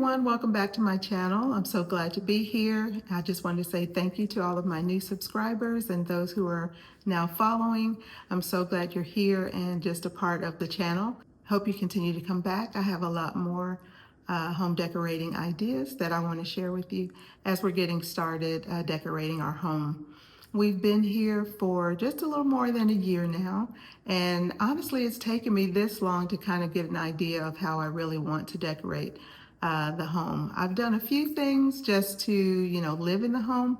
everyone, welcome back to my channel. I'm so glad to be here. I just wanted to say thank you to all of my new subscribers and those who are now following. I'm so glad you're here and just a part of the channel. Hope you continue to come back. I have a lot more home decorating ideas that I want to share with you as we're getting started decorating our home. We've been here for just a little more than a year now, and honestly it's taken me this long to kind of get an idea of how I really want to decorate the home. I've done a few things just to, live in the home,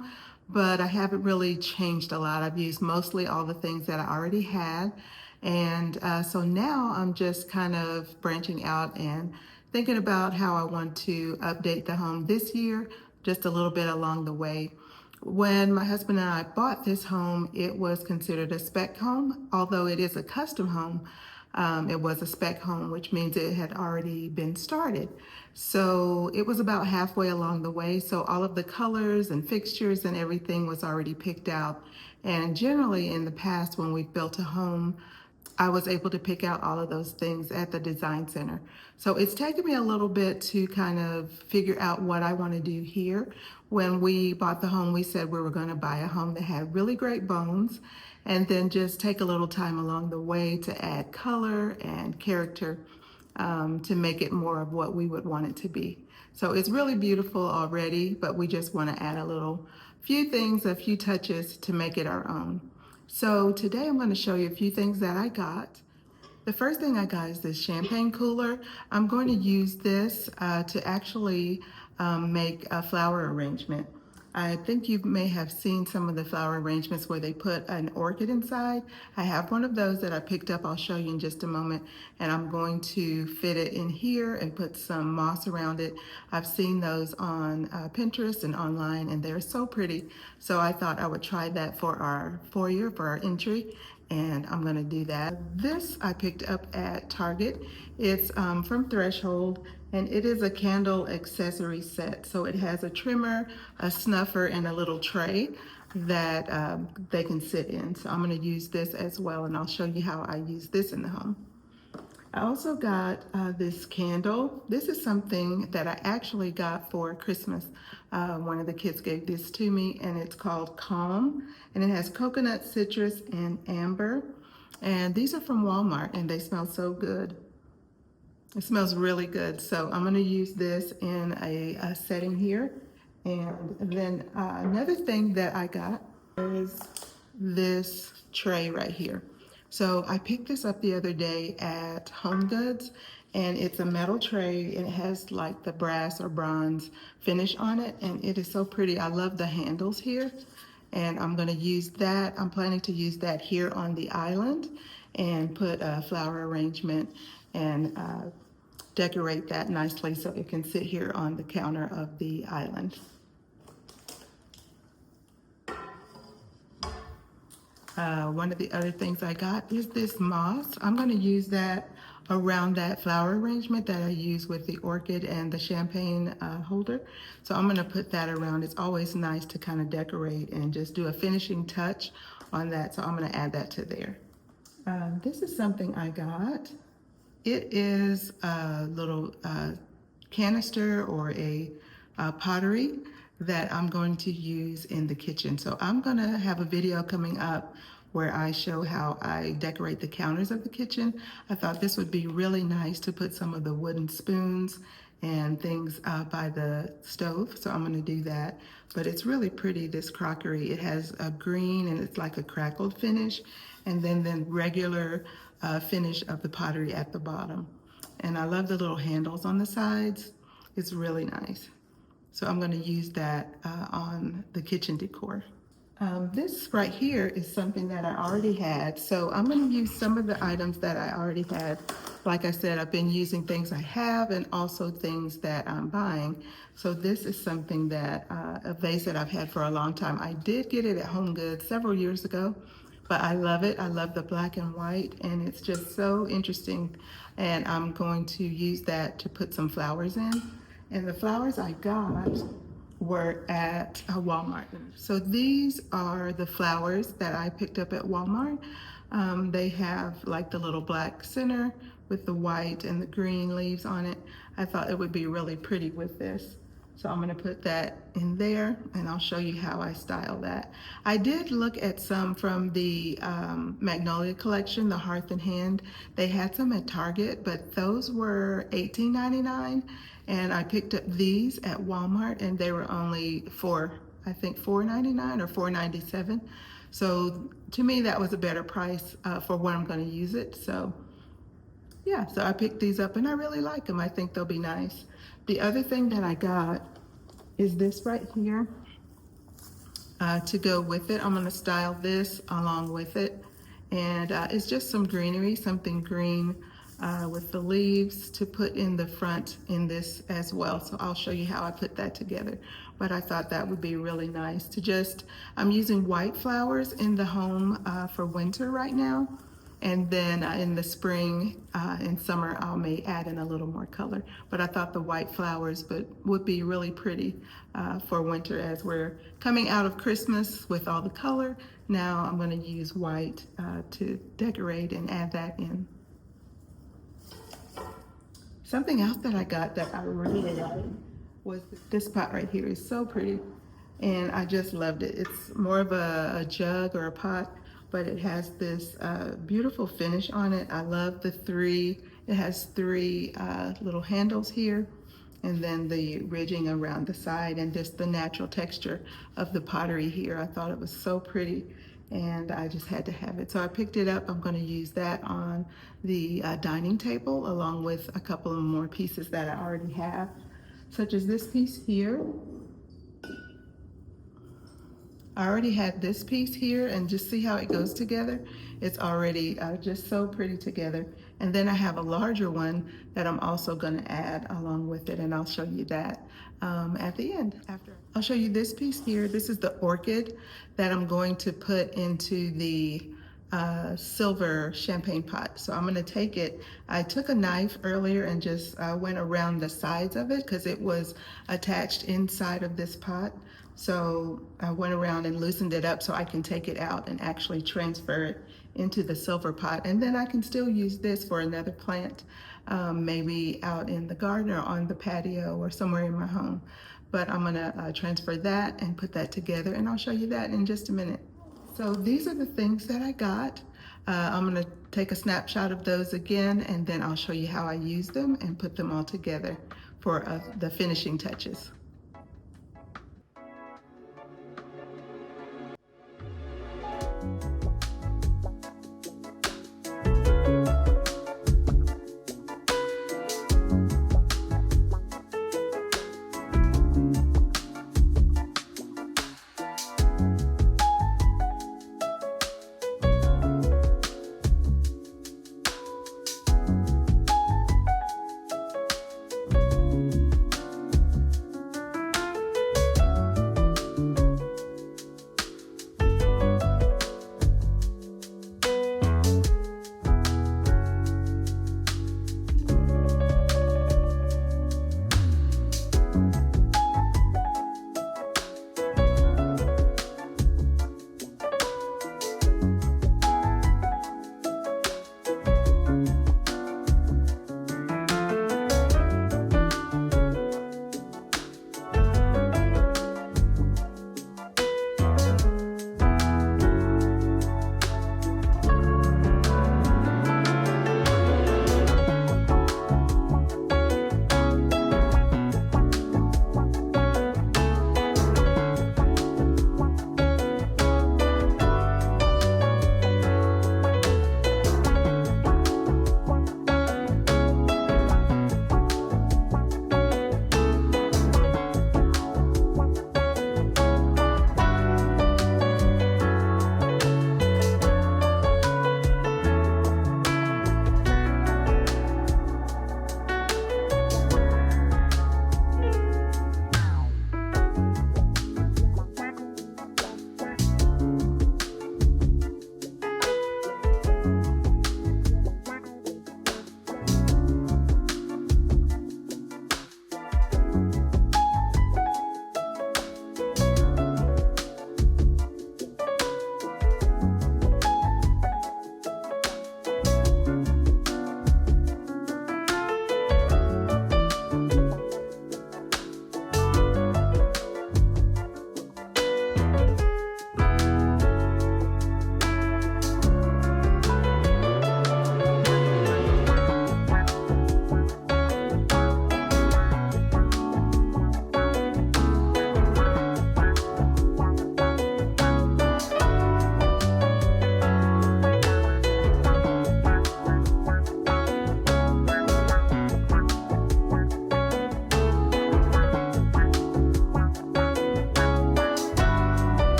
but I haven't really changed a lot. I've used mostly all the things that I already had, and so now I'm just kind of branching out and thinking about how I want to update the home this year, just a little bit along the way. When my husband and I bought this home, it was considered a spec home. Although it is a custom home, it was a spec home, which means it had already been started. So it was about halfway along the way. So all of the colors and fixtures and everything was already picked out. And generally in the past, when we've built a home, I was able to pick out all of those things at the design center. So it's taken me a little bit to kind of figure out what I want to do here. When we bought the home, we said we were going to buy a home that had really great bones and then just take a little time along the way to add color and character to make it more of what we would want it to be. So it's really beautiful already, but we just want to add a few touches to make it our own. So today I'm going to show you a few things that I got. The first thing I got is this champagne cooler. I'm going to use this to actually make a flower arrangement. I think you may have seen some of the flower arrangements where they put an orchid inside. I have one of those that I picked up. I'll show you in just a moment. And I'm going to fit it in here and put some moss around it. I've seen those on Pinterest and online, and they're so pretty. So I thought I would try that for our foyer, for our entry. And I'm gonna do that. This I picked up at Target. It's from Threshold, and it is a candle accessory set. So it has a trimmer, a snuffer, and a little tray that they can sit in. So I'm gonna use this as well, and I'll show you how I use this in the home. I also got this candle. This is something that I actually got for Christmas. One of the kids gave this to me, and it's called Calm, and it has coconut, citrus, and amber. And these are from Walmart, and they smell so good. It smells really good. So I'm going to use this in a setting here. And then another thing that I got is this tray right here. So I picked this up the other day at HomeGoods, and it's a metal tray, and it has like the brass or bronze finish on it, and it is so pretty. I love the handles here, and I'm going to use that. I'm planning to use that here on the island and put a flower arrangement and decorate that nicely so it can sit here on the counter of the island. One of the other things I got is this moss. I'm going to use that around that flower arrangement that I use with the orchid and the champagne holder. So I'm going to put that around. It's always nice to kind of decorate and just do a finishing touch on that. So I'm going to add that to there. This is something I got. It is a little canister or a pottery that I'm going to use in the kitchen. So I'm gonna have a video coming up where I show how I decorate the counters of the kitchen. I thought this would be really nice to put some of the wooden spoons and things by the stove. So I'm gonna do that. But it's really pretty, this crockery. It has a green and it's like a crackled finish, and then the regular finish of the pottery at the bottom. And I love the little handles on the sides. It's really nice. So I'm going to use that on the kitchen decor. This right here is something that I already had. So I'm going to use some of the items that I already had. Like I said, I've been using things I have and also things that I'm buying. So this is something that, a vase that I've had for a long time. I did get it at HomeGoods several years ago, but I love it. I love the black and white, and it's just so interesting. And I'm going to use that to put some flowers in. And the flowers I got were at Walmart. So these are the flowers that I picked up at Walmart. They have like the little black center with the white and the green leaves on it. I thought it would be really pretty with this. So I'm going to put that in there, and I'll show you how I style that. I did look at some from the Magnolia collection, the Hearth and Hand. They had some at Target, but those were $18.99, and I picked up these at Walmart, and they were only I think $4.99 or $4.97. So to me, that was a better price for what I'm going to use it. So yeah, so I picked these up and I really like them. I think they'll be nice. The other thing that I got is this right here to go with it. I'm going to style this along with it. And it's just some greenery, something green with the leaves to put in the front in this as well. So I'll show you how I put that together. But I thought that would be really nice to just, I'm using white flowers in the home for winter right now. And then in the spring and summer, I may add in a little more color. But I thought the white flowers would be really pretty for winter as we're coming out of Christmas with all the color. Now I'm going to use white to decorate and add that in. Something else that I got that I really liked was this pot right here. It's so pretty. And I just loved it. It's more of a jug or a pot, but it has this beautiful finish on it. I love it has three little handles here, and then the ridging around the side, and just the natural texture of the pottery here. I thought it was so pretty, and I just had to have it. So I picked it up. I'm going to use that on the dining table along with a couple of more pieces that I already have, such as this piece here. I already had this piece here, and just see how it goes together. It's already just so pretty together. And then I have a larger one that I'm also going to add along with it, and I'll show you that at the end. I'll show you this piece here. This is the orchid that I'm going to put into the silver champagne pot. So I'm going to take it. I took a knife earlier and just went around the sides of it because it was attached inside of this pot. So I went around and loosened it up so I can take it out and actually transfer it into the silver pot. And then I can still use this for another plant, maybe out in the garden or on the patio or somewhere in my home. But I'm gonna transfer that and put that together, and I'll show you that in just a minute. So these are the things that I got. I'm gonna take a snapshot of those again, and then I'll show you how I use them and put them all together for the finishing touches.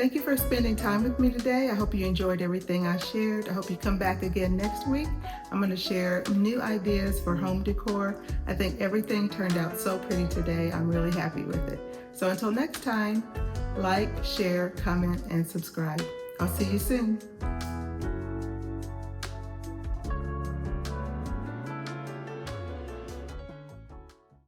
Thank you for spending time with me today. I hope you enjoyed everything I shared. I hope you come back again next week. I'm going to share new ideas for home decor. I think everything turned out so pretty today. I'm really happy with it. So until next time, like, share, comment, and subscribe. I'll see you soon.